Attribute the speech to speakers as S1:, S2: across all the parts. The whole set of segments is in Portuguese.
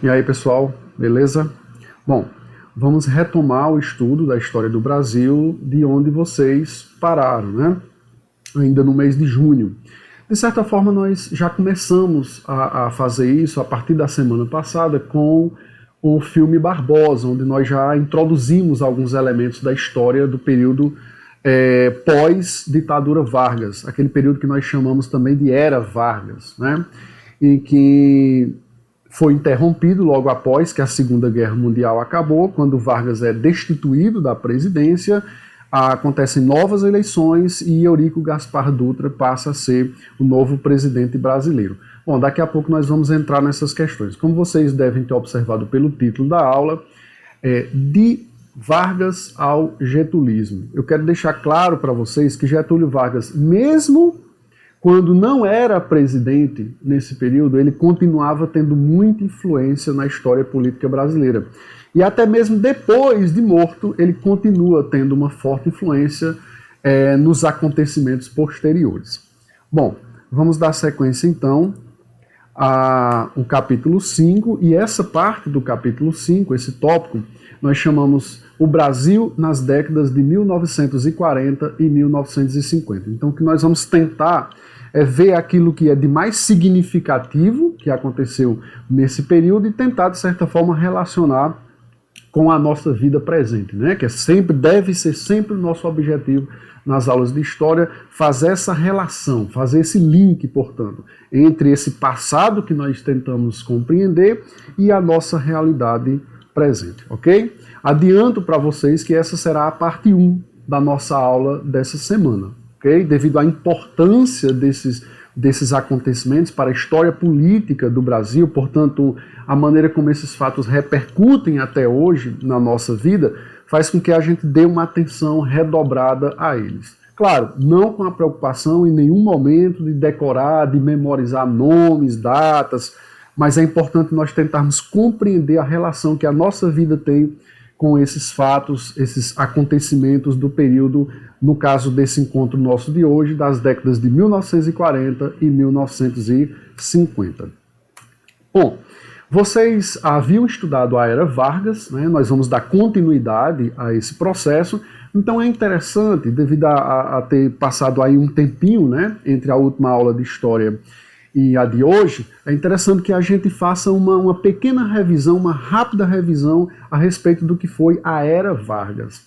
S1: E aí, pessoal, beleza? Bom, vamos retomar o estudo da história do Brasil de onde vocês pararam, né? Ainda no mês de junho. De certa forma, nós já começamos a fazer isso a partir da semana passada com o filme Barbosa, onde nós já introduzimos alguns elementos da história do período pós-ditadura Vargas, aquele período que nós chamamos também de Era Vargas, né? E que foi interrompido logo após que a Segunda Guerra Mundial acabou, quando Vargas é destituído da presidência, acontecem novas eleições e Eurico Gaspar Dutra passa a ser o novo presidente brasileiro. Bom, daqui a pouco nós vamos entrar nessas questões. Como vocês devem ter observado pelo título da aula, de Vargas ao getulismo. Eu quero deixar claro para vocês que Getúlio Vargas, mesmo quando não era presidente nesse período, ele continuava tendo muita influência na história política brasileira. E até mesmo depois de morto, ele continua tendo uma forte influência nos acontecimentos posteriores. Bom, vamos dar sequência então ao capítulo 5, e essa parte do capítulo 5, esse tópico, nós chamamos o Brasil nas décadas de 1940 e 1950. Então o que nós vamos tentar é ver aquilo que é de mais significativo que aconteceu nesse período e tentar, de certa forma, relacionar com a nossa vida presente, né? Que deve ser sempre o nosso objetivo nas aulas de história, fazer essa relação, fazer esse link, portanto, entre esse passado que nós tentamos compreender e a nossa realidade presente, ok? Adianto para vocês que essa será a parte 1 da nossa aula dessa semana, ok? Devido à importância desses acontecimentos para a história política do Brasil, portanto, a maneira como esses fatos repercutem até hoje na nossa vida, faz com que a gente dê uma atenção redobrada a eles. Claro, não com a preocupação em nenhum momento de decorar, de memorizar nomes, datas, mas é importante nós tentarmos compreender a relação que a nossa vida tem com esses fatos, esses acontecimentos do período, no caso desse encontro nosso de hoje, das décadas de 1940 e 1950. Bom, vocês haviam estudado a Era Vargas, né? Nós vamos dar continuidade a esse processo, então é interessante, devido a ter passado aí um tempinho, né, entre a última aula de História e a de hoje, é interessante que a gente faça uma pequena revisão, uma rápida revisão a respeito do que foi a Era Vargas.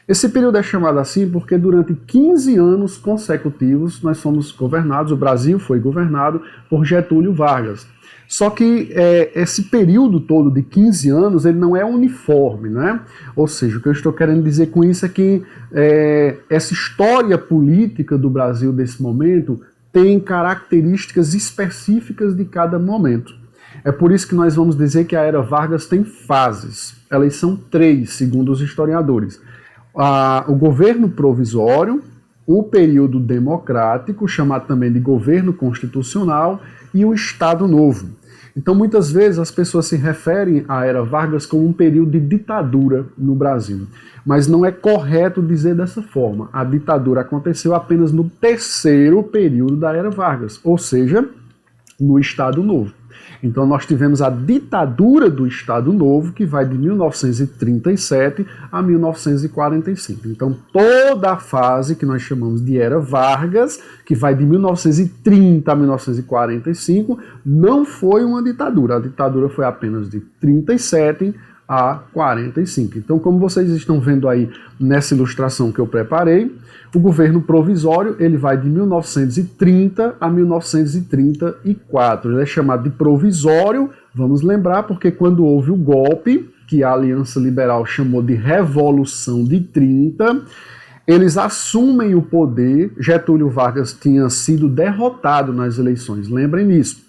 S1: Esse período é chamado assim porque durante 15 anos consecutivos nós fomos governados, o Brasil foi governado por Getúlio Vargas. Só que esse período todo de 15 anos, ele não é uniforme, né? Ou seja, o que eu estou querendo dizer com isso é que essa história política do Brasil desse momento tem características específicas de cada momento. É por isso que nós vamos dizer que a Era Vargas tem fases. Elas são 3, segundo os historiadores. O governo provisório, o período democrático, chamado também de governo constitucional, e o Estado Novo. Então, muitas vezes, as pessoas se referem à Era Vargas como um período de ditadura no Brasil. Mas não é correto dizer dessa forma. A ditadura aconteceu apenas no 3º período da Era Vargas, ou seja, no Estado Novo. Então nós tivemos a ditadura do Estado Novo, que vai de 1937 a 1945. Então toda a fase que nós chamamos de Era Vargas, que vai de 1930 a 1945, não foi uma ditadura. A ditadura foi apenas de 37 a 45. Então, como vocês estão vendo aí nessa ilustração que eu preparei, o governo provisório ele vai de 1930 a 1934. Ele é chamado de provisório, vamos lembrar, porque quando houve o golpe, que a Aliança Liberal chamou de Revolução de 30, eles assumem o poder. Getúlio Vargas tinha sido derrotado nas eleições, lembrem disso.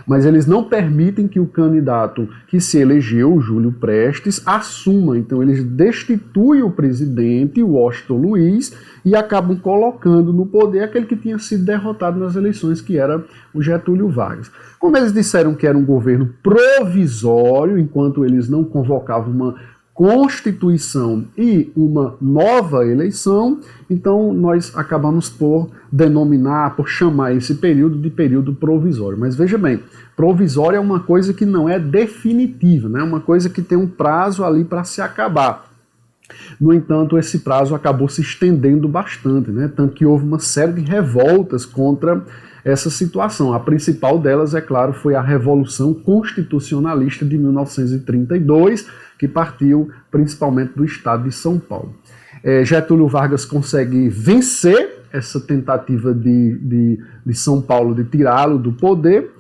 S1: Mas eles não permitem que o candidato que se elegeu, o Júlio Prestes, assuma. Então eles destituem o presidente, o Washington Luiz, e acabam colocando no poder aquele que tinha sido derrotado nas eleições, que era o Getúlio Vargas. Como eles disseram que era um governo provisório, enquanto eles não convocavam uma Constituição e uma nova eleição, então nós acabamos por denominar, por chamar esse período de período provisório. Mas veja bem, provisório é uma coisa que não é definitiva, né? É uma coisa que tem um prazo ali para se acabar. No entanto, esse prazo acabou se estendendo bastante, né? Tanto que houve uma série de revoltas contra essa situação. A principal delas, é claro, foi a Revolução Constitucionalista de 1932, que partiu principalmente do estado de São Paulo. Getúlio Vargas consegue vencer essa tentativa de São Paulo de tirá-lo do poder,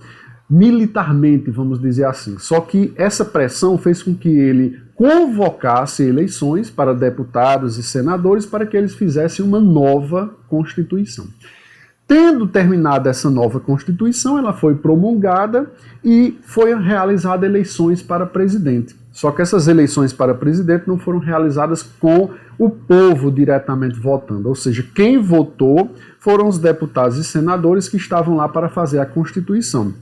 S1: militarmente, vamos dizer assim. Só que essa pressão fez com que ele convocasse eleições para deputados e senadores para que eles fizessem uma nova Constituição. Tendo terminado essa nova Constituição, ela foi promulgada e foi realizada eleições para presidente. Só que essas eleições para presidente não foram realizadas com o povo diretamente votando, ou seja, quem votou foram os deputados e senadores que estavam lá para fazer a Constituição.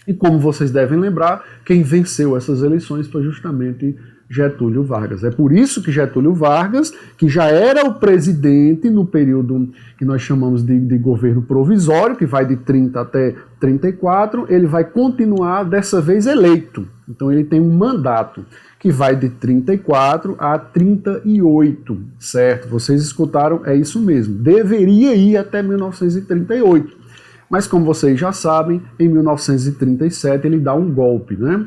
S1: E como vocês devem lembrar, quem venceu essas eleições foi justamente Getúlio Vargas. É por isso que Getúlio Vargas, que já era o presidente no período que nós chamamos de governo provisório, que vai de 30 até 34, ele vai continuar dessa vez eleito. Então ele tem um mandato que vai de 34 a 38, certo? Vocês escutaram, é isso mesmo. Deveria ir até 1938. Mas como vocês já sabem, em 1937 ele dá um golpe, né?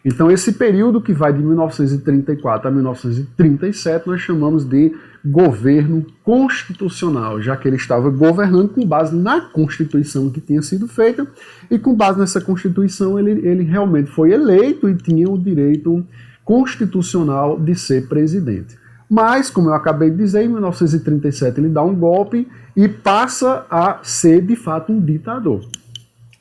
S1: Então esse período que vai de 1934 a 1937 nós chamamos de governo constitucional, já que ele estava governando com base na Constituição que tinha sido feita, e com base nessa Constituição ele realmente foi eleito e tinha o direito constitucional de ser presidente. Mas, como eu acabei de dizer, em 1937 ele dá um golpe e passa a ser de fato um ditador.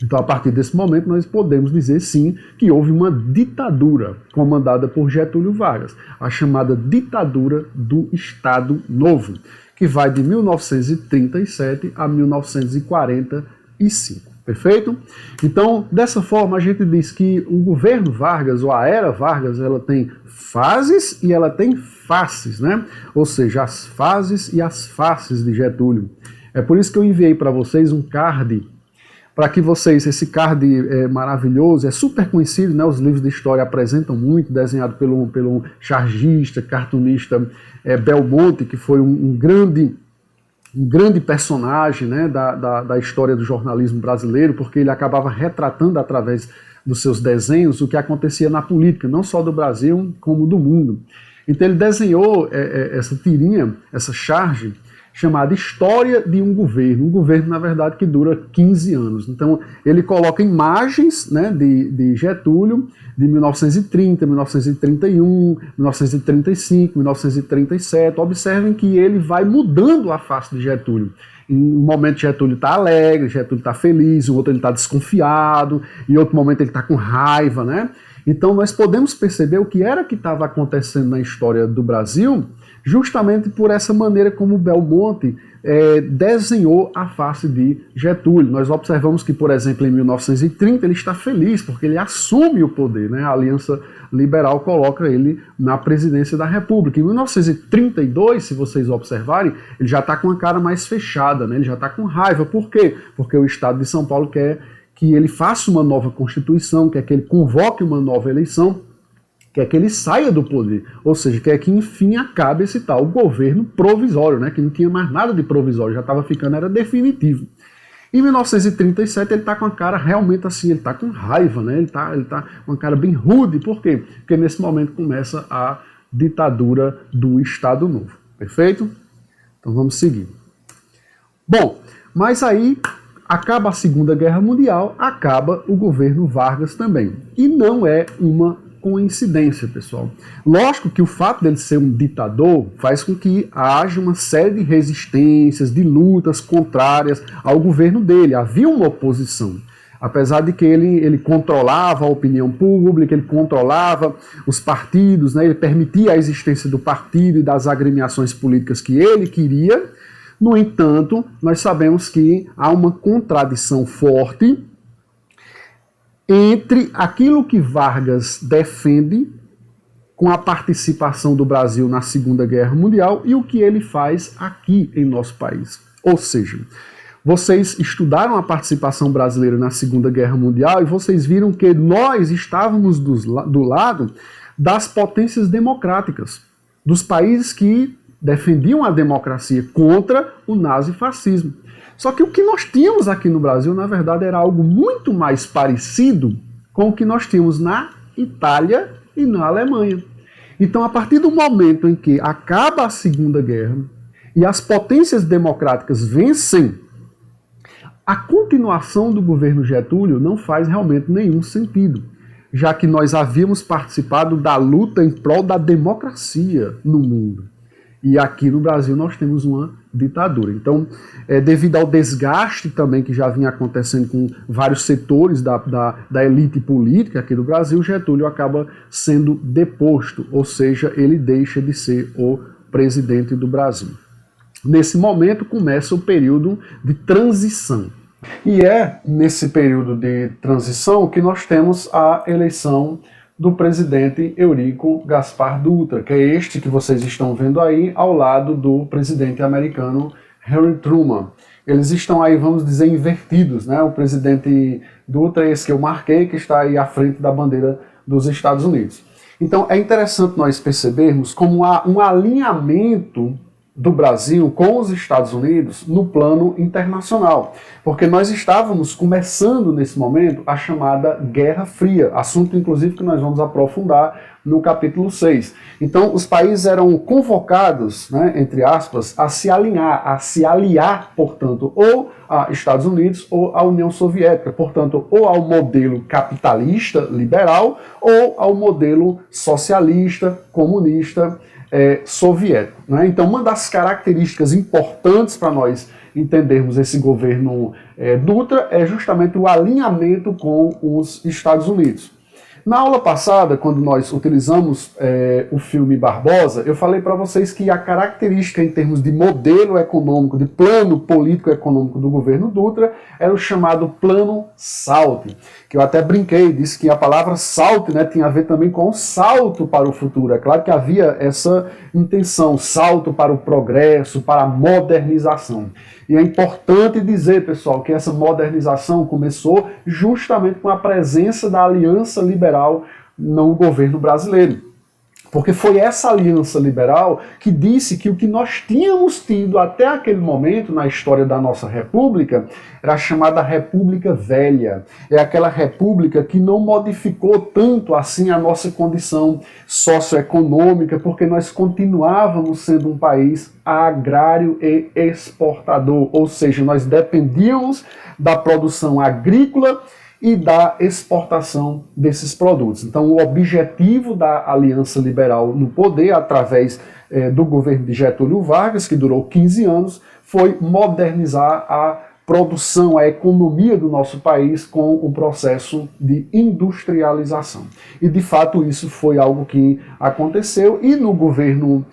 S1: Então, a partir desse momento, nós podemos dizer, sim, que houve uma ditadura comandada por Getúlio Vargas, a chamada ditadura do Estado Novo, que vai de 1937 a 1945. Perfeito? Então, dessa forma, a gente diz que o governo Vargas, ou a era Vargas, ela tem fases e ela tem faces, né? Ou seja, as fases e as faces de Getúlio. É por isso que eu enviei para vocês um card, para que vocês, esse card é maravilhoso, é super conhecido, né? Os livros de história apresentam muito, desenhado pelo chargista, cartunista Belmonte, que foi um grande personagem, né, da história do jornalismo brasileiro, porque ele acabava retratando através dos seus desenhos o que acontecia na política, não só do Brasil, como do mundo. Então ele desenhou essa tirinha, essa charge, chamada História de um governo, na verdade, que dura 15 anos. Então, ele coloca imagens, né, de Getúlio, de 1930, 1931, 1935, 1937. Observem que ele vai mudando a face de Getúlio. Em um momento Getúlio está alegre, Getúlio está feliz, em outro ele está desconfiado, em outro momento ele está com raiva, né? Então, nós podemos perceber o que era que estava acontecendo na história do Brasil, justamente por essa maneira como Belmonte desenhou a face de Getúlio. Nós observamos que, por exemplo, em 1930 ele está feliz porque ele assume o poder, né? A Aliança Liberal coloca ele na presidência da República. Em 1932, se vocês observarem, ele já está com a cara mais fechada, né? Ele já está com raiva. Por quê? Porque o Estado de São Paulo quer que ele faça uma nova Constituição, quer que ele convoque uma nova eleição, quer que ele saia do poder, ou seja, quer que enfim acabe esse tal governo provisório, né, que não tinha mais nada de provisório, já estava ficando, era definitivo. Em 1937 ele está com a cara realmente assim, ele está com raiva, né, ele tá com uma cara bem rude, por quê? Porque nesse momento começa a ditadura do Estado Novo, perfeito? Então vamos seguir. Bom, mas aí acaba a Segunda Guerra Mundial, acaba o governo Vargas também, e não é uma coincidência, pessoal. Lógico que o fato dele ser um ditador faz com que haja uma série de resistências, de lutas contrárias ao governo dele. Havia uma oposição. Apesar de que ele controlava a opinião pública, ele controlava os partidos, né? Ele permitia a existência do partido e das agremiações políticas que ele queria. No entanto, nós sabemos que há uma contradição forte entre aquilo que Vargas defende com a participação do Brasil na Segunda Guerra Mundial e o que ele faz aqui em nosso país. Ou seja, vocês estudaram a participação brasileira na Segunda Guerra Mundial e vocês viram que nós estávamos do lado das potências democráticas, dos países que defendiam a democracia contra o nazifascismo. Só que o que nós tínhamos aqui no Brasil, na verdade, era algo muito mais parecido com o que nós tínhamos na Itália e na Alemanha. Então, a partir do momento em que acaba a Segunda Guerra e as potências democráticas vencem, a continuação do governo Getúlio não faz realmente nenhum sentido, já que nós havíamos participado da luta em prol da democracia no mundo. E aqui no Brasil nós temos uma ditadura. Então, devido ao desgaste também que já vinha acontecendo com vários setores da elite política aqui do Brasil, Getúlio acaba sendo deposto, ou seja, ele deixa de ser o presidente do Brasil. Nesse momento começa o período de transição. E é nesse período de transição que nós temos a eleição do presidente Eurico Gaspar Dutra, que é este que vocês estão vendo aí ao lado do presidente americano Harry Truman. Eles estão aí, vamos dizer, invertidos, né? O presidente Dutra é esse que eu marquei, que está aí à frente da bandeira dos Estados Unidos. Então é interessante nós percebermos como há um alinhamento do Brasil com os Estados Unidos no plano internacional, porque nós estávamos começando nesse momento a chamada Guerra Fria, assunto inclusive que nós vamos aprofundar no capítulo 6. Então os países eram convocados, né, entre aspas, a se alinhar, a se aliar, portanto, ou a Estados Unidos ou à União Soviética, portanto, ou ao modelo capitalista liberal ou ao modelo socialista, comunista, soviético. Né? Então, uma das características importantes para nós entendermos esse governo Dutra é justamente o alinhamento com os Estados Unidos. Na aula passada, quando nós utilizamos o filme Barbosa, eu falei para vocês que a característica em termos de modelo econômico, de plano político-econômico do governo Dutra, era o chamado Plano SALT, que eu até brinquei, disse que a palavra SALT, né, tinha a ver também com o salto para o futuro. É claro que havia essa intenção, salto para o progresso, para a modernização. E é importante dizer, pessoal, que essa modernização começou justamente com a presença da Aliança Liberal no governo brasileiro. Porque foi essa aliança liberal que disse que o que nós tínhamos tido até aquele momento na história da nossa república era a chamada República Velha. É aquela república que não modificou tanto assim a nossa condição socioeconômica, porque nós continuávamos sendo um país agrário e exportador, ou seja, nós dependíamos da produção agrícola e da exportação desses produtos. Então, o objetivo da Aliança Liberal no poder, através do governo de Getúlio Vargas, que durou 15 anos, foi modernizar a produção, a economia do nosso país com o processo de industrialização. E, de fato, isso foi algo que aconteceu, e no governo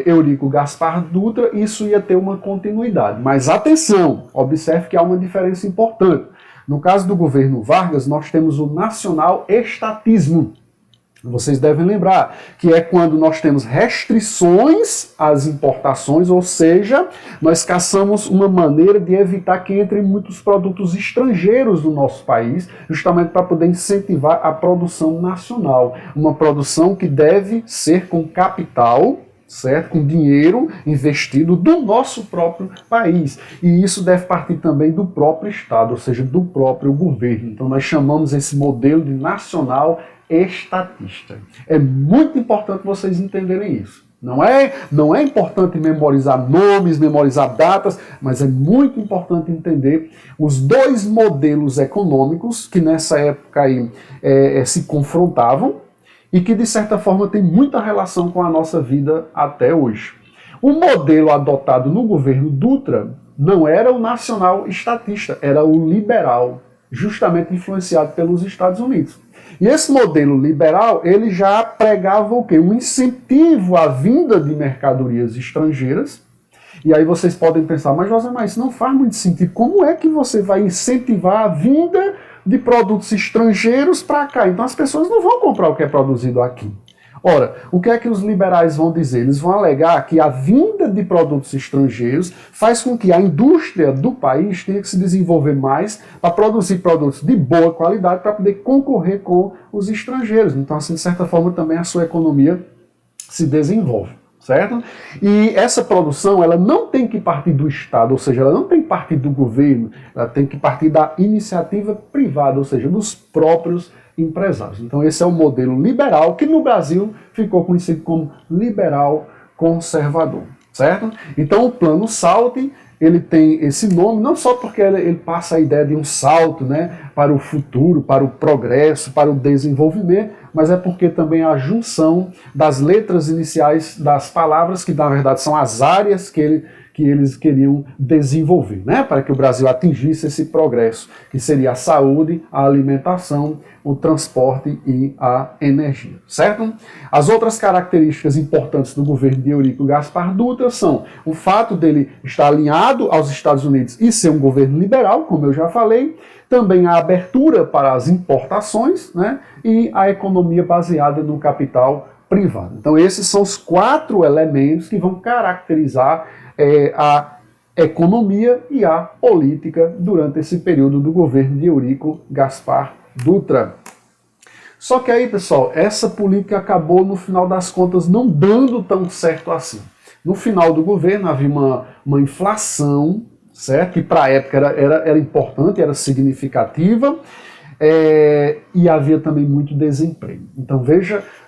S1: Eurico Gaspar Dutra, isso ia ter uma continuidade. Mas, atenção, observe que há uma diferença importante. No caso do governo Vargas, nós temos o nacional-estatismo. Vocês devem lembrar que é quando nós temos restrições às importações, ou seja, nós caçamos uma maneira de evitar que entrem muitos produtos estrangeiros no nosso país, justamente para poder incentivar a produção nacional. Uma produção que deve ser com capital, certo? Com dinheiro investido do nosso próprio país. E isso deve partir também do próprio Estado, ou seja, do próprio governo. Então nós chamamos esse modelo de nacional estatista. É muito importante vocês entenderem isso. Não é importante memorizar nomes, memorizar datas, mas é muito importante entender os dois modelos econômicos que nessa época aí, se confrontavam, e que, de certa forma, tem muita relação com a nossa vida até hoje. O modelo adotado no governo Dutra não era o nacional-estatista, era o liberal, justamente influenciado pelos Estados Unidos. E esse modelo liberal, ele já pregava o quê? Um incentivo à vinda de mercadorias estrangeiras. E aí vocês podem pensar, mas José, mas isso não faz muito sentido. Como é que você vai incentivar a vinda de produtos estrangeiros para cá? Então as pessoas não vão comprar o que é produzido aqui. Ora, o que é que os liberais vão dizer? Eles vão alegar que a vinda de produtos estrangeiros faz com que a indústria do país tenha que se desenvolver mais para produzir produtos de boa qualidade para poder concorrer com os estrangeiros. Então, assim, de certa forma, também a sua economia se desenvolve, certo? E essa produção, ela não tem que partir do Estado, ou seja, ela não tem que partir do governo, ela tem que partir da iniciativa privada, ou seja, dos próprios empresários. Então esse é o modelo liberal, que no Brasil ficou conhecido como liberal conservador, certo? Então o Plano Salty, ele tem esse nome não só porque ele passa a ideia de um salto, né, para o futuro, para o progresso, para o desenvolvimento, mas é porque também a junção das letras iniciais das palavras, que na verdade são as áreas que eles queriam desenvolver, né, para que o Brasil atingisse esse progresso, que seria a saúde, a alimentação, o transporte e a energia, certo? As outras características importantes do governo de Eurico Gaspar Dutra são o fato dele estar alinhado aos Estados Unidos e ser um governo liberal, como eu já falei, também a abertura para as importações, né, e a economia baseada no capital privado. Então esses são os 4 elementos que vão caracterizar a economia e a política durante esse período do governo de Eurico Gaspar Dutra. Só que aí, pessoal, essa política acabou, no final das contas, não dando tão certo assim. No final do governo havia uma inflação, certo? Que para a época era importante, era significativa, e havia também muito desemprego. Então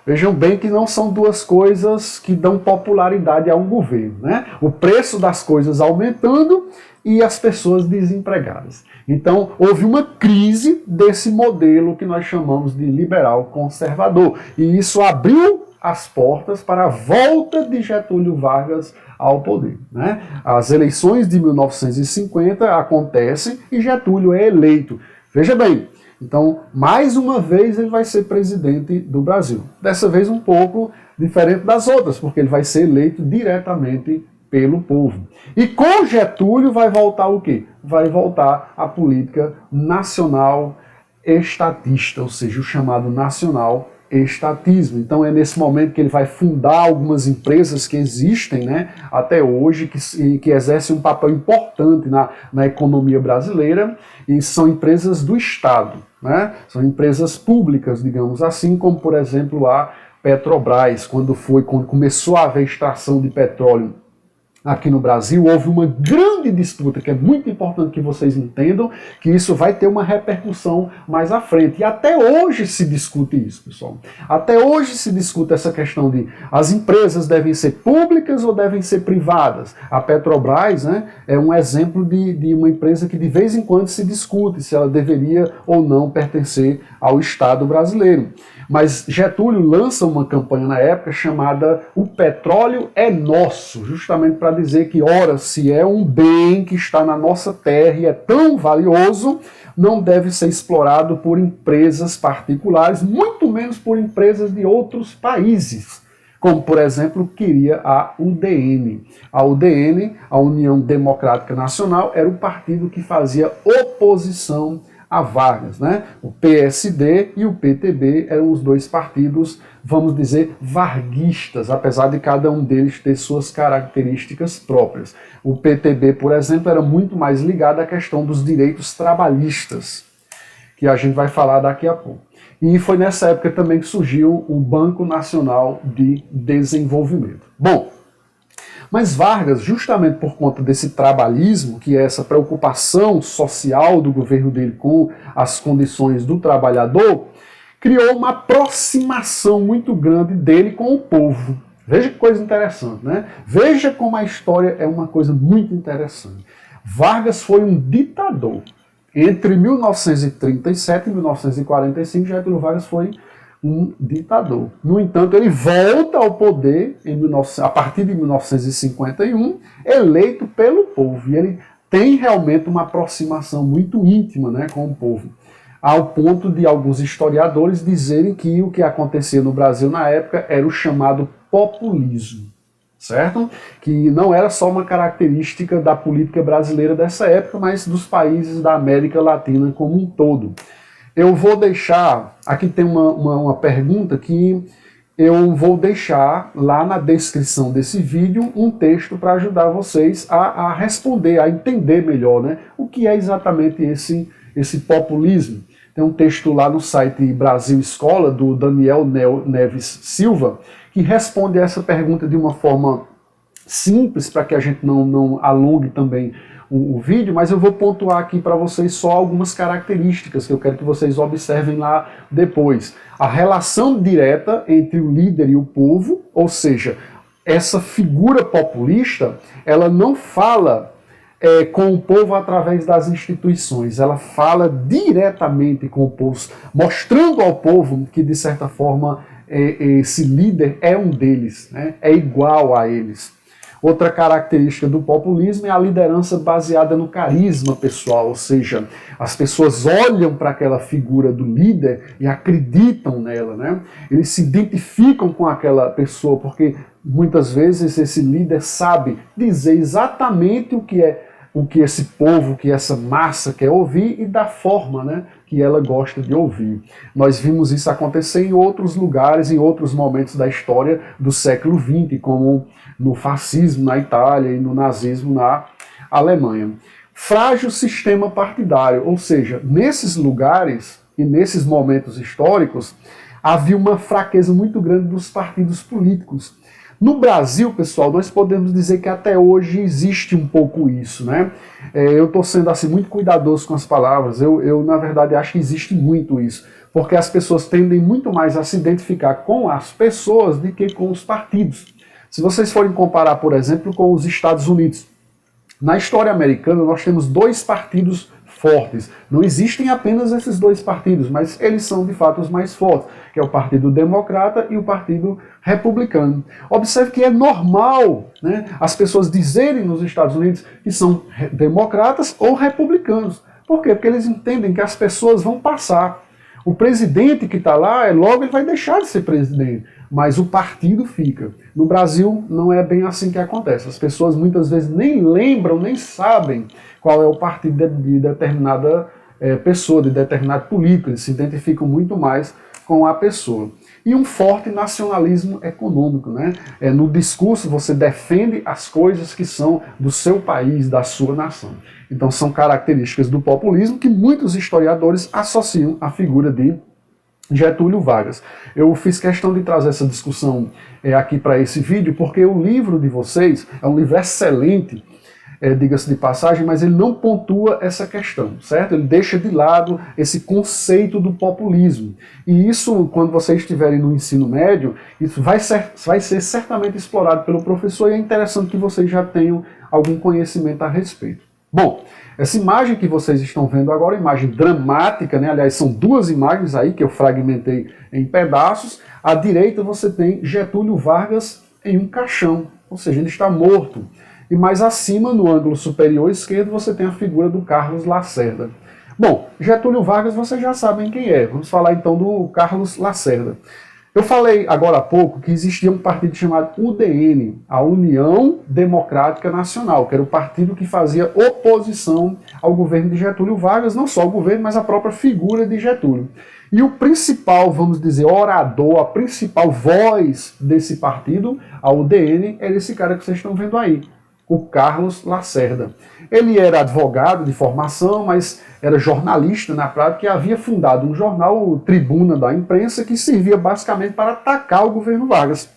S1: vejam bem que não são duas coisas que dão popularidade a um governo, né? O preço das coisas aumentando e as pessoas desempregadas. Então houve uma crise desse modelo que nós chamamos de liberal conservador, e isso abriu as portas para a volta de Getúlio Vargas ao poder, né? As eleições de 1950 acontecem e Getúlio é eleito. Veja bem, então, mais uma vez ele vai ser presidente do Brasil. Dessa vez um pouco diferente das outras, porque ele vai ser eleito diretamente pelo povo. E com Getúlio vai voltar o quê? Vai voltar a política nacional estatista, ou seja, o chamado nacional estatismo. Então é nesse momento que ele vai fundar algumas empresas que existem, né, até hoje, que exercem um papel importante na economia brasileira, e são empresas do Estado, né? São empresas públicas, digamos assim, como por exemplo a Petrobras, quando começou a haver extração de petróleo aqui no Brasil, houve uma grande disputa, que é muito importante que vocês entendam, que isso vai ter uma repercussão mais à frente. E até hoje se discute isso, pessoal. Até hoje se discute essa questão de as empresas devem ser públicas ou devem ser privadas. A Petrobras, né, é um exemplo de uma empresa que de vez em quando se discute se ela deveria ou não pertencer ao Estado brasileiro. Mas Getúlio lança uma campanha na época chamada O Petróleo é Nosso, justamente para dizer que, ora, se é um bem que está na nossa terra e é tão valioso, não deve ser explorado por empresas particulares, muito menos por empresas de outros países, como, por exemplo, queria a UDN. A UDN, a União Democrática Nacional, era o partido que fazia oposição a Vargas, né? O PSD e o PTB eram os dois partidos, vamos dizer, varguistas, apesar de cada um deles ter suas características próprias. O PTB, por exemplo, era muito mais ligado à questão dos direitos trabalhistas, que a gente vai falar daqui a pouco. E foi nessa época também que surgiu o Banco Nacional de Desenvolvimento. Bom, mas Vargas, justamente por conta desse trabalhismo, que é essa preocupação social do governo dele com as condições do trabalhador, criou uma aproximação muito grande dele com o povo. Veja que coisa interessante, né? Veja como a história é uma coisa muito interessante. Vargas foi um ditador. Entre 1937 e 1945, Getúlio Vargas foi um ditador. No entanto, ele volta ao poder a partir de 1951, eleito pelo povo. E ele tem realmente uma aproximação muito íntima, né, com o povo. Ao ponto de alguns historiadores dizerem que o que acontecia no Brasil na época era o chamado populismo. Certo? Que não era só uma característica da política brasileira dessa época, mas dos países da América Latina como um todo. Eu vou deixar, aqui tem uma pergunta que eu vou deixar lá na descrição desse vídeo um texto para ajudar vocês a responder, a entender melhor, né, o que é exatamente esse populismo. Tem um texto lá no site Brasil Escola, do Daniel Neves Silva, que responde a essa pergunta de uma forma simples, para que a gente não alongue também o vídeo, mas eu vou pontuar aqui para vocês só algumas características que eu quero que vocês observem lá depois. A relação direta entre o líder e o povo, ou seja, essa figura populista, ela não fala com o povo através das instituições, ela fala diretamente com o povo, mostrando ao povo que, de certa forma, esse líder é um deles, né? É igual a eles. Outra característica do populismo é a liderança baseada no carisma pessoal, ou seja, as pessoas olham para aquela figura do líder e acreditam nela, né? Eles se identificam com aquela pessoa, porque muitas vezes esse líder sabe dizer exatamente o que esse povo, o que essa massa quer ouvir e da forma, né, que ela gosta de ouvir. Nós vimos isso acontecer em outros lugares, em outros momentos da história do século XX, como no fascismo na Itália e no nazismo na Alemanha. Frágil sistema partidário, ou seja, nesses lugares e nesses momentos históricos, havia uma fraqueza muito grande dos partidos políticos. No Brasil, pessoal, nós podemos dizer que até hoje existe um pouco isso, né? Eu estou sendo assim muito cuidadoso com as palavras, eu na verdade acho que existe muito isso, porque as pessoas tendem muito mais a se identificar com as pessoas do que com os partidos. Se vocês forem comparar, por exemplo, com os Estados Unidos, na história americana nós temos dois partidos fortes. Não existem apenas esses dois partidos, mas eles são de fato os mais fortes, que é o Partido Democrata e o Partido Republicano. Observe que é normal, né, as pessoas dizerem nos Estados Unidos que são democratas ou republicanos. Por quê? Porque eles entendem que as pessoas vão passar. O presidente que está lá, logo ele vai deixar de ser presidente, mas o partido fica. No Brasil não é bem assim que acontece. As pessoas muitas vezes nem lembram, nem sabem qual é o partido de determinada pessoa, de determinado político. Eles se identificam muito mais com a pessoa. E um forte nacionalismo econômico, né? No discurso você defende as coisas que são do seu país, da sua nação. Então são características do populismo que muitos historiadores associam à figura de Getúlio Vargas. Eu fiz questão de trazer essa discussão aqui para esse vídeo, porque o livro de vocês é um livro excelente, diga-se de passagem, mas ele não pontua essa questão, certo? Ele deixa de lado esse conceito do populismo. E isso, quando vocês estiverem no ensino médio, isso vai ser certamente explorado pelo professor, e é interessante que vocês já tenham algum conhecimento a respeito. Bom, essa imagem que vocês estão vendo agora, imagem dramática, né? Aliás, são duas imagens aí que eu fragmentei em pedaços. À direita você tem Getúlio Vargas em um caixão, ou seja, ele está morto. E mais acima, no ângulo superior esquerdo, você tem a figura do Carlos Lacerda. Bom, Getúlio Vargas vocês já sabem quem é. Vamos falar então do Carlos Lacerda. Eu falei agora há pouco que existia um partido chamado UDN, a União Democrática Nacional, que era o partido que fazia oposição ao governo de Getúlio Vargas, não só ao governo, mas à própria figura de Getúlio. E o principal, vamos dizer, orador, a principal voz desse partido, a UDN, era esse cara que vocês estão vendo aí, o Carlos Lacerda. Ele era advogado de formação, mas era jornalista na prática e havia fundado um jornal, o Tribuna da Imprensa, que servia basicamente para atacar o governo Vargas,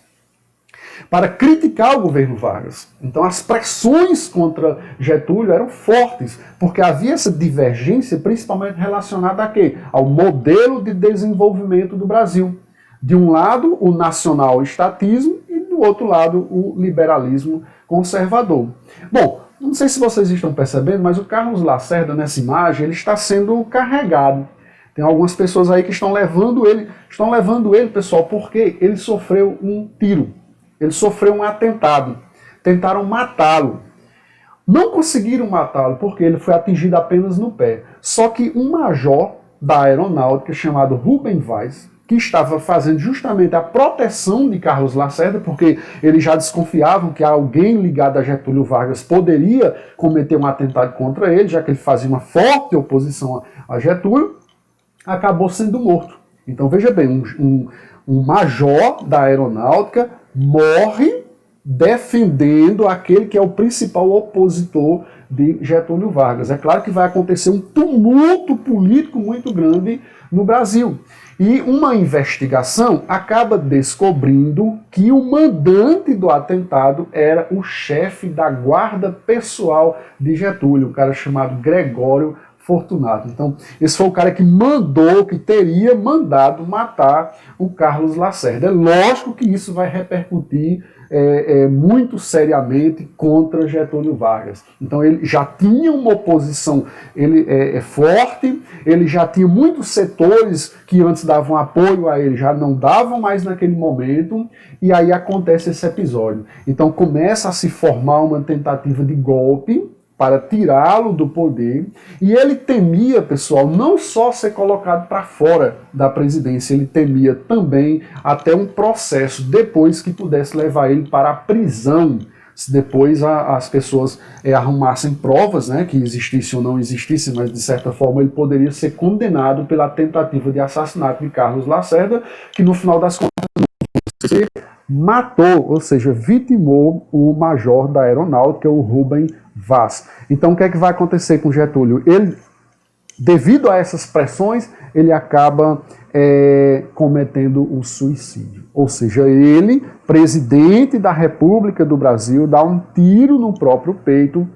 S1: para criticar o governo Vargas. Então as pressões contra Getúlio eram fortes, porque havia essa divergência principalmente relacionada a quê? Ao modelo de desenvolvimento do Brasil. De um lado, o nacional-estatismo e do outro lado, o liberalismo conservador. Bom, não sei se vocês estão percebendo, mas o Carlos Lacerda, nessa imagem, ele está sendo carregado. Tem algumas pessoas aí que estão levando ele, pessoal, porque ele sofreu um tiro. Ele sofreu um atentado. Tentaram matá-lo. Não conseguiram matá-lo porque ele foi atingido apenas no pé. Só que um major da aeronáutica chamado Rubem Weiss, que estava fazendo justamente a proteção de Carlos Lacerda, porque eles já desconfiavam que alguém ligado a Getúlio Vargas poderia cometer um atentado contra ele, já que ele fazia uma forte oposição a Getúlio, acabou sendo morto. Então veja bem, um major da aeronáutica morre defendendo aquele que é o principal opositor de Getúlio Vargas. É claro que vai acontecer um tumulto político muito grande no Brasil. E uma investigação acaba descobrindo que o mandante do atentado era o chefe da guarda pessoal de Getúlio, um cara chamado Gregório Fortunato. Então, esse foi o cara que mandou, que teria mandado matar o Carlos Lacerda. É lógico que isso vai repercutir muito seriamente contra Getúlio Vargas. Então ele já tinha uma oposição forte, ele já tinha muitos setores que antes davam apoio a ele, já não davam mais naquele momento, e aí acontece esse episódio. Então começa a se formar uma tentativa de golpe para tirá-lo do poder, e ele temia, pessoal, não só ser colocado para fora da presidência, ele temia também até um processo depois que pudesse levar ele para a prisão, se depois as pessoas arrumassem provas, né, que existisse ou não existisse, mas de certa forma ele poderia ser condenado pela tentativa de assassinato de Carlos Lacerda, que no final das contas se matou, ou seja, vitimou o major da aeronáutica, o Rubem Vaz. Então o que é que vai acontecer com Getúlio? Ele, devido a essas pressões, ele acaba cometendo um suicídio. Ou seja, ele, presidente da República do Brasil, dá um tiro no próprio peito,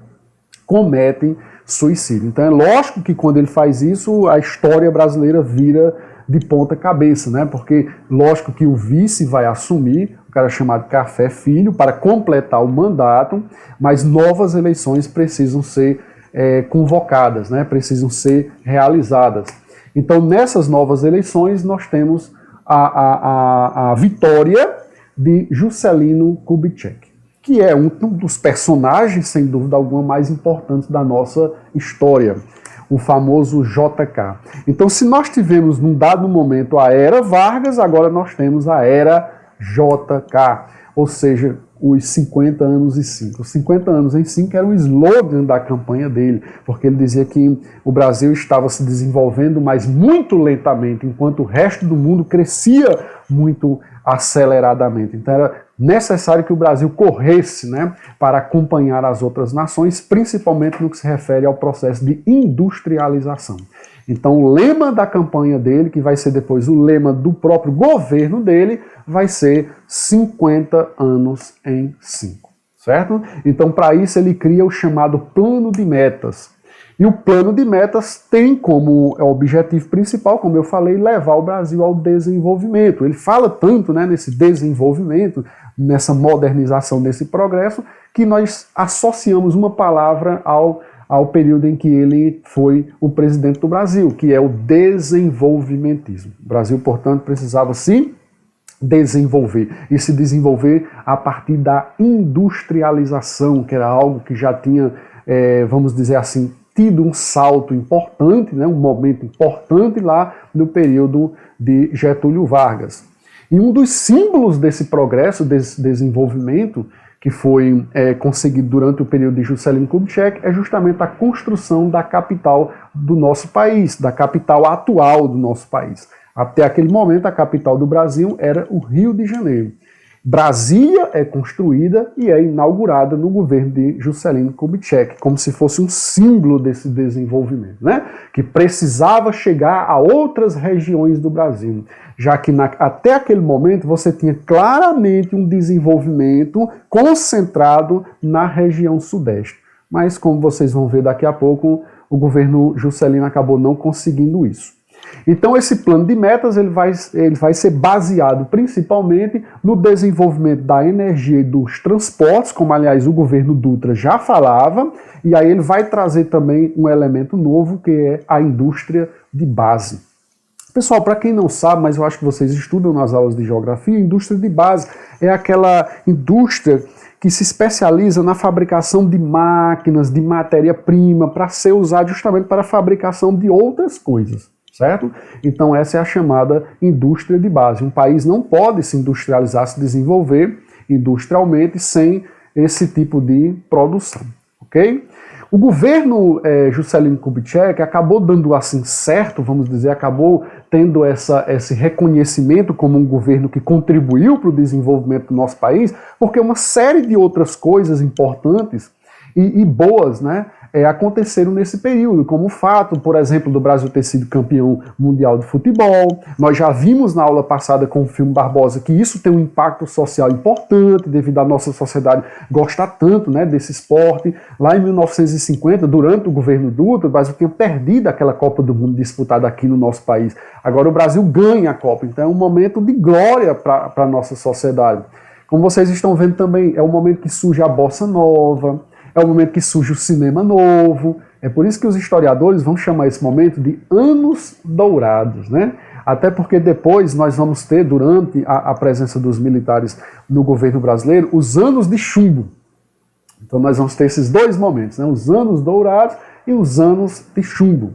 S1: comete suicídio. Então é lógico que quando ele faz isso, a história brasileira vira de ponta cabeça, né? Porque lógico que o vice vai assumir, um cara chamado Café Filho, para completar o mandato, mas novas eleições precisam ser convocadas, né? Precisam ser realizadas. Então nessas novas eleições nós temos a vitória de Juscelino Kubitschek, que é um dos personagens, sem dúvida alguma, mais importantes da nossa história, o famoso JK. Então, se nós tivemos num dado momento a era Vargas, agora nós temos a era JK, ou seja, os 50 anos e 5. Os 50 anos em 5 era o slogan da campanha dele, porque ele dizia que o Brasil estava se desenvolvendo, mas muito lentamente, enquanto o resto do mundo crescia muito aceleradamente. Então era necessário que o Brasil corresse, né, para acompanhar as outras nações, principalmente no que se refere ao processo de industrialização. Então o lema da campanha dele, que vai ser depois o lema do próprio governo dele, vai ser 50 anos em 5, certo? Então para isso ele cria o chamado Plano de Metas. E o Plano de Metas tem como objetivo principal, como eu falei, levar o Brasil ao desenvolvimento. Ele fala tanto, né, nesse desenvolvimento, nessa modernização, nesse progresso, que nós associamos uma palavra ao período em que ele foi o presidente do Brasil, que é o desenvolvimentismo. O Brasil, portanto, precisava se desenvolver, e se desenvolver a partir da industrialização, que era algo que já tinha, vamos dizer assim, tido um salto importante, né, um momento importante lá no período de Getúlio Vargas. E um dos símbolos desse progresso, desse desenvolvimento, que foi conseguido durante o período de Juscelino Kubitschek, é justamente a construção da capital do nosso país, da capital atual do nosso país. Até aquele momento, a capital do Brasil era o Rio de Janeiro. Brasília é construída e é inaugurada no governo de Juscelino Kubitschek, como se fosse um símbolo desse desenvolvimento, né? Que precisava chegar a outras regiões do Brasil, já que até aquele momento você tinha claramente um desenvolvimento concentrado na região sudeste. Mas, como vocês vão ver daqui a pouco, o governo Juscelino acabou não conseguindo isso. Então esse plano de metas ele vai ser baseado principalmente no desenvolvimento da energia e dos transportes, como aliás o governo Dutra já falava, e aí ele vai trazer também um elemento novo que é a indústria de base. Pessoal, para quem não sabe, mas eu acho que vocês estudam nas aulas de geografia, indústria de base é aquela indústria que se especializa na fabricação de máquinas, de matéria-prima, para ser usada justamente para a fabricação de outras coisas. Certo? Então essa é a chamada indústria de base. Um país não pode se industrializar, se desenvolver industrialmente sem esse tipo de produção, ok? O governo Juscelino Kubitschek acabou dando assim certo, vamos dizer, acabou tendo esse reconhecimento como um governo que contribuiu para o desenvolvimento do nosso país, porque uma série de outras coisas importantes e boas, né, aconteceram nesse período, como o fato, por exemplo, do Brasil ter sido campeão mundial de futebol. Nós já vimos na aula passada com o filme Barbosa que isso tem um impacto social importante, devido à nossa sociedade gostar tanto, né, desse esporte. Lá em 1950, durante o governo Dutra, o Brasil tinha perdido aquela Copa do Mundo disputada aqui no nosso país. Agora o Brasil ganha a Copa, então é um momento de glória para a nossa sociedade. Como vocês estão vendo também, é o momento que surge a bossa nova, é o momento que surge o cinema novo. É por isso que os historiadores vão chamar esse momento de anos dourados, né? Até porque depois nós vamos ter, durante a presença dos militares no governo brasileiro, os anos de chumbo. Então nós vamos ter esses dois momentos, né? Os anos dourados e os anos de chumbo.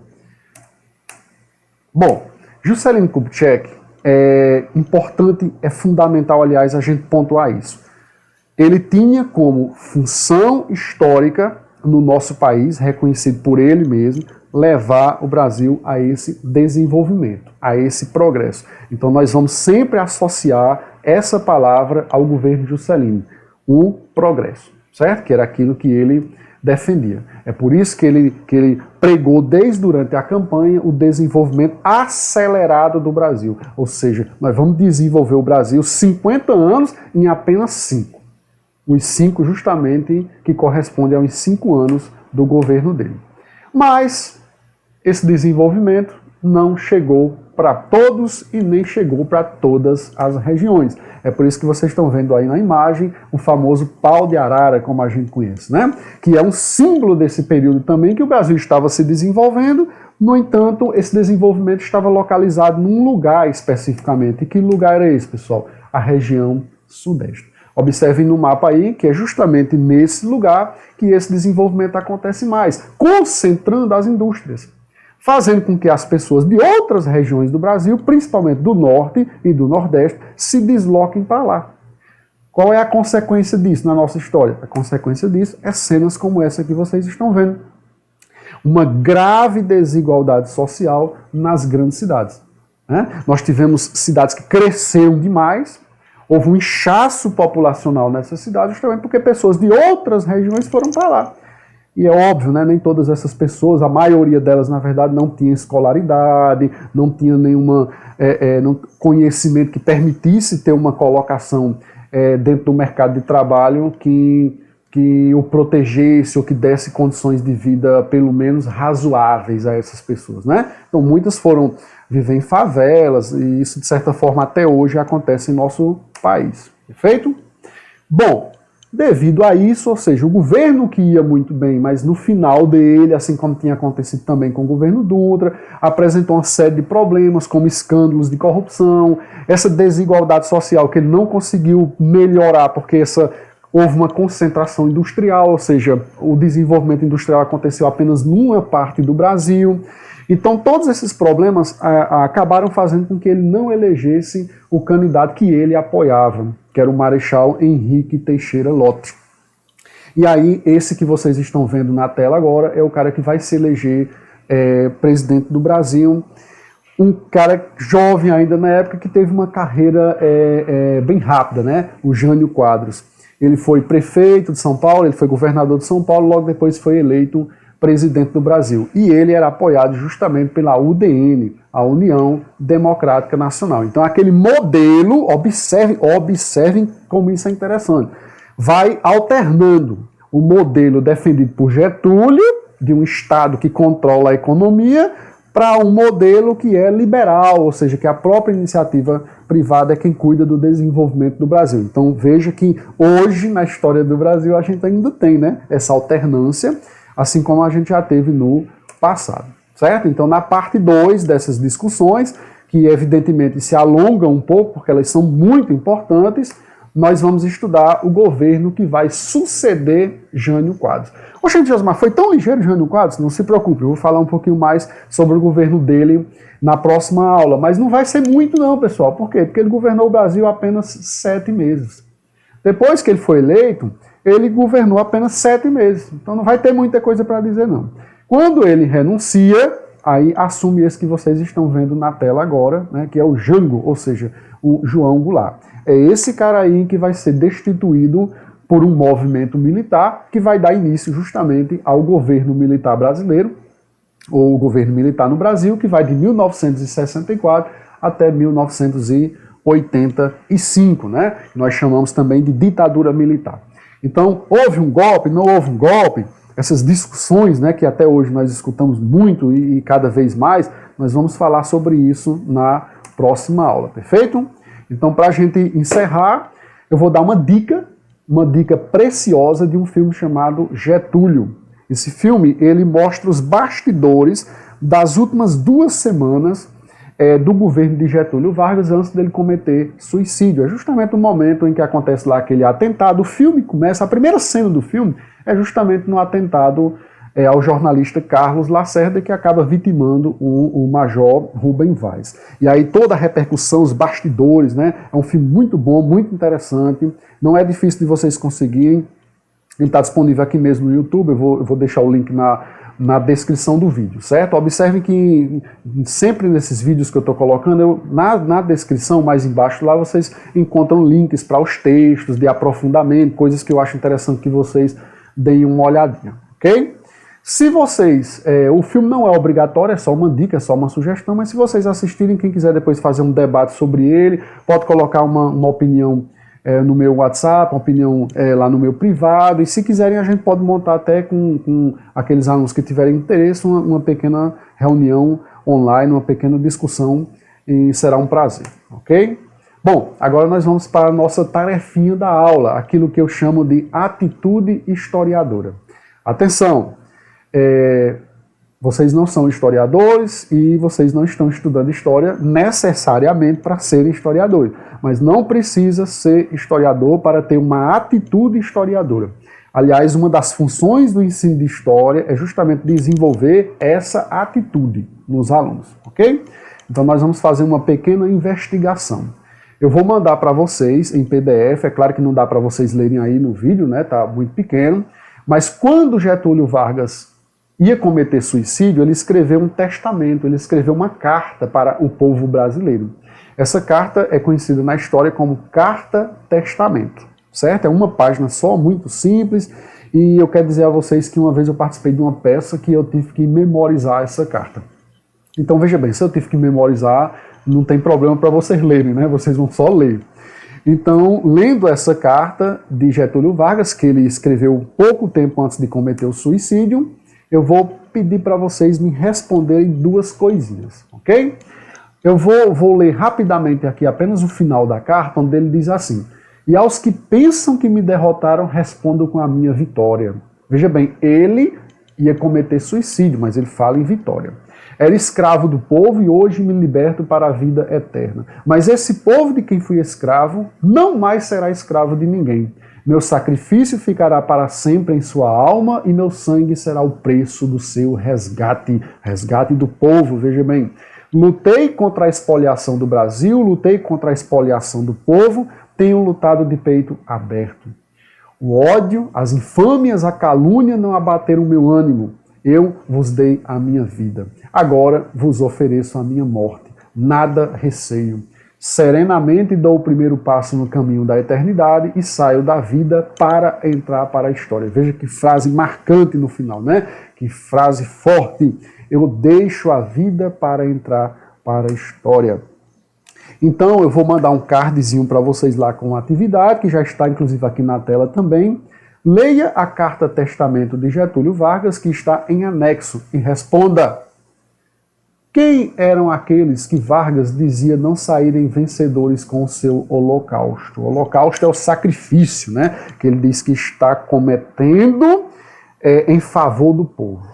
S1: Bom, Juscelino Kubitschek é importante, é fundamental, aliás, a gente pontuar isso. Ele tinha como função histórica no nosso país, reconhecido por ele mesmo, levar o Brasil a esse desenvolvimento, a esse progresso. Então nós vamos sempre associar essa palavra ao governo Juscelino, o progresso, certo? Que era aquilo que ele defendia. É por isso que ele pregou desde durante a campanha o desenvolvimento acelerado do Brasil. Ou seja, nós vamos desenvolver o Brasil 50 anos em apenas 5. Os 5 justamente que correspondem aos 5 anos do governo dele. Mas esse desenvolvimento não chegou para todos e nem chegou para todas as regiões. É por isso que vocês estão vendo aí na imagem o famoso pau de arara, como a gente conhece, né? Que é um símbolo desse período também que o Brasil estava se desenvolvendo. No entanto, esse desenvolvimento estava localizado num lugar especificamente. E que lugar era esse, pessoal? A região sudeste. Observem no mapa aí que é justamente nesse lugar que esse desenvolvimento acontece mais, concentrando as indústrias, fazendo com que as pessoas de outras regiões do Brasil, principalmente do norte e do nordeste, se desloquem para lá. Qual é a consequência disso na nossa história? A consequência disso é cenas como essa que vocês estão vendo. Uma grave desigualdade social nas grandes cidades, né? Nós tivemos cidades que cresceram demais. Houve um inchaço populacional nessa cidade justamente porque pessoas de outras regiões foram para lá. E é óbvio, né, nem todas essas pessoas, a maioria delas, na verdade, não tinha escolaridade, não tinha nenhum conhecimento que permitisse ter uma colocação dentro do mercado de trabalho que o protegesse ou que desse condições de vida, pelo menos, razoáveis a essas pessoas, né? Então, muitas foram viver em favelas e isso, de certa forma, até hoje acontece em nosso país. Perfeito? Bom, devido a isso, ou seja, o governo que ia muito bem, mas no final dele, assim como tinha acontecido também com o governo Dutra, apresentou uma série de problemas, como escândalos de corrupção, essa desigualdade social que ele não conseguiu melhorar, porque houve uma concentração industrial, ou seja, o desenvolvimento industrial aconteceu apenas numa parte do Brasil. Então, todos esses problemas acabaram fazendo com que ele não elegesse o candidato que ele apoiava, que era o Marechal Henrique Teixeira Lott. E aí, esse que vocês estão vendo na tela agora é o cara que vai se eleger presidente do Brasil. Um cara jovem ainda na época que teve uma carreira bem rápida, né? O Jânio Quadros. Ele foi prefeito de São Paulo, ele foi governador de São Paulo, logo depois foi eleito presidente do Brasil. E ele era apoiado justamente pela UDN, a União Democrática Nacional. Então aquele modelo, observem como isso é interessante, vai alternando o modelo defendido por Getúlio, de um Estado que controla a economia, para um modelo que é liberal, ou seja, que a própria iniciativa privada é quem cuida do desenvolvimento do Brasil. Então veja que hoje, na história do Brasil, a gente ainda tem, né, essa alternância, assim como a gente já teve no passado, certo? Então na parte 2 dessas discussões, que evidentemente se alongam um pouco, porque elas são muito importantes, nós vamos estudar o governo que vai suceder Jânio Quadros. Oxente, Josmar, foi tão ligeiro Jânio Quadros? Não se preocupe, eu vou falar um pouquinho mais sobre o governo dele na próxima aula, mas não vai ser muito não, pessoal. Por quê? Porque ele governou o Brasil apenas 7 meses. Depois que ele foi eleito, ele governou apenas 7 meses. Então não vai ter muita coisa para dizer, não. Quando ele renuncia, aí assume esse que vocês estão vendo na tela agora, né, que é o Jango, ou seja, o João Goulart. É esse cara aí que vai ser destituído por um movimento militar que vai dar início justamente ao governo militar brasileiro, ou o governo militar no Brasil, que vai de 1964 até 1985, né? Nós chamamos também de ditadura militar. Então, houve um golpe, não houve um golpe? Essas discussões, né, que até hoje nós escutamos muito e cada vez mais, nós vamos falar sobre isso na próxima aula, perfeito? Então, para a gente encerrar, eu vou dar uma dica preciosa de um filme chamado Getúlio. Esse filme, ele mostra os bastidores das últimas 2 semanas do governo de Getúlio Vargas antes dele cometer suicídio. É justamente o momento em que acontece lá aquele atentado. O filme começa, a primeira cena do filme é justamente no atentado ao jornalista Carlos Lacerda, que acaba vitimando o major Rubem Vaz. E aí toda a repercussão, os bastidores, né? É um filme muito bom, muito interessante. Não é difícil de vocês conseguirem. Ele está disponível aqui mesmo no YouTube, eu vou deixar o link na descrição do vídeo, certo? Observe que sempre nesses vídeos que eu estou colocando, na descrição, mais embaixo lá, vocês encontram links para os textos de aprofundamento, coisas que eu acho interessante que vocês deem uma olhadinha, ok? Se vocês, o filme não é obrigatório, é só uma dica, é só uma sugestão, mas se vocês assistirem, quem quiser depois fazer um debate sobre ele, pode colocar uma opinião no meu WhatsApp, uma opinião lá no meu privado, e se quiserem a gente pode montar até com aqueles alunos que tiverem interesse, uma pequena reunião online, uma pequena discussão, e será um prazer, ok? Bom, agora nós vamos para a nossa tarefinha da aula, aquilo que eu chamo de atitude historiadora. Atenção, vocês não são historiadores e vocês não estão estudando história necessariamente para serem historiadores, mas não precisa ser historiador para ter uma atitude historiadora. Aliás, uma das funções do ensino de história é justamente desenvolver essa atitude nos alunos, ok? Então nós vamos fazer uma pequena investigação. Eu vou mandar para vocês em PDF, é claro que não dá para vocês lerem aí no vídeo, né? Tá muito pequeno, mas quando Getúlio Vargas ia cometer suicídio, ele escreveu um testamento, ele escreveu uma carta para o povo brasileiro. Essa carta é conhecida na história como Carta-Testamento, certo? É uma página só, muito simples, e eu quero dizer a vocês que uma vez eu participei de uma peça que eu tive que memorizar essa carta. Então veja bem, se eu tive que memorizar, não tem problema para vocês lerem, né? Vocês vão só ler. Então, lendo essa carta de Getúlio Vargas, que ele escreveu pouco tempo antes de cometer o suicídio, eu vou pedir para vocês me responderem 2 coisinhas, ok? Eu vou ler rapidamente aqui apenas o final da carta, onde ele diz assim: e aos que pensam que me derrotaram, respondo com a minha vitória. Veja bem, ele ia cometer suicídio, mas ele fala em vitória. Era escravo do povo e hoje me liberto para a vida eterna. Mas esse povo de quem fui escravo não mais será escravo de ninguém. Meu sacrifício ficará para sempre em sua alma e meu sangue será o preço do seu resgate. Resgate do povo, veja bem. Lutei contra a expoliação do Brasil, lutei contra a expoliação do povo, tenho lutado de peito aberto. O ódio, as infâmias, a calúnia não abateram meu ânimo. Eu vos dei a minha vida. Agora vos ofereço a minha morte. Nada receio. Serenamente dou o primeiro passo no caminho da eternidade e saio da vida para entrar para a história. Veja que frase marcante no final, né? Que frase forte. Eu deixo a vida para entrar para a história. Então eu vou mandar um cardzinho para vocês lá com a atividade, que já está inclusive aqui na tela também. Leia a Carta Testamento de Getúlio Vargas, que está em anexo, e responda: quem eram aqueles que Vargas dizia não saírem vencedores com o seu holocausto? O holocausto é o sacrifício, né, que ele diz que está cometendo em favor do povo.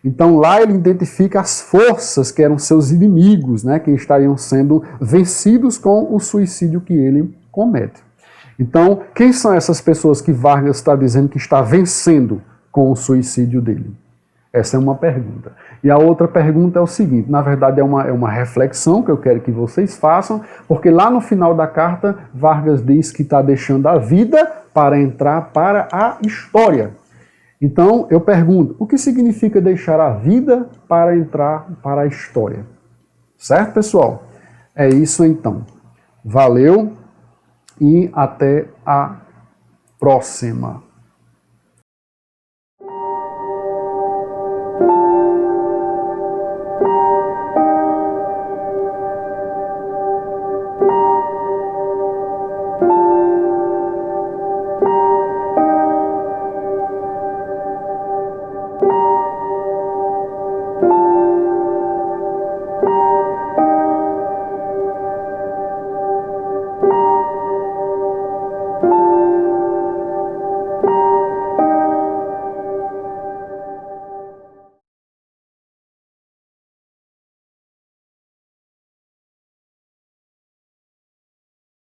S1: Então lá ele identifica as forças que eram seus inimigos, né, que estariam sendo vencidos com o suicídio que ele comete. Então, quem são essas pessoas que Vargas está dizendo que está vencendo com o suicídio dele? Essa é uma pergunta. E a outra pergunta é o seguinte, na verdade é uma reflexão que eu quero que vocês façam, porque lá no final da carta, Vargas diz que está deixando a vida para entrar para a história. Então eu pergunto, o que significa deixar a vida para entrar para a história? Certo, pessoal? É isso então. Valeu e até a próxima.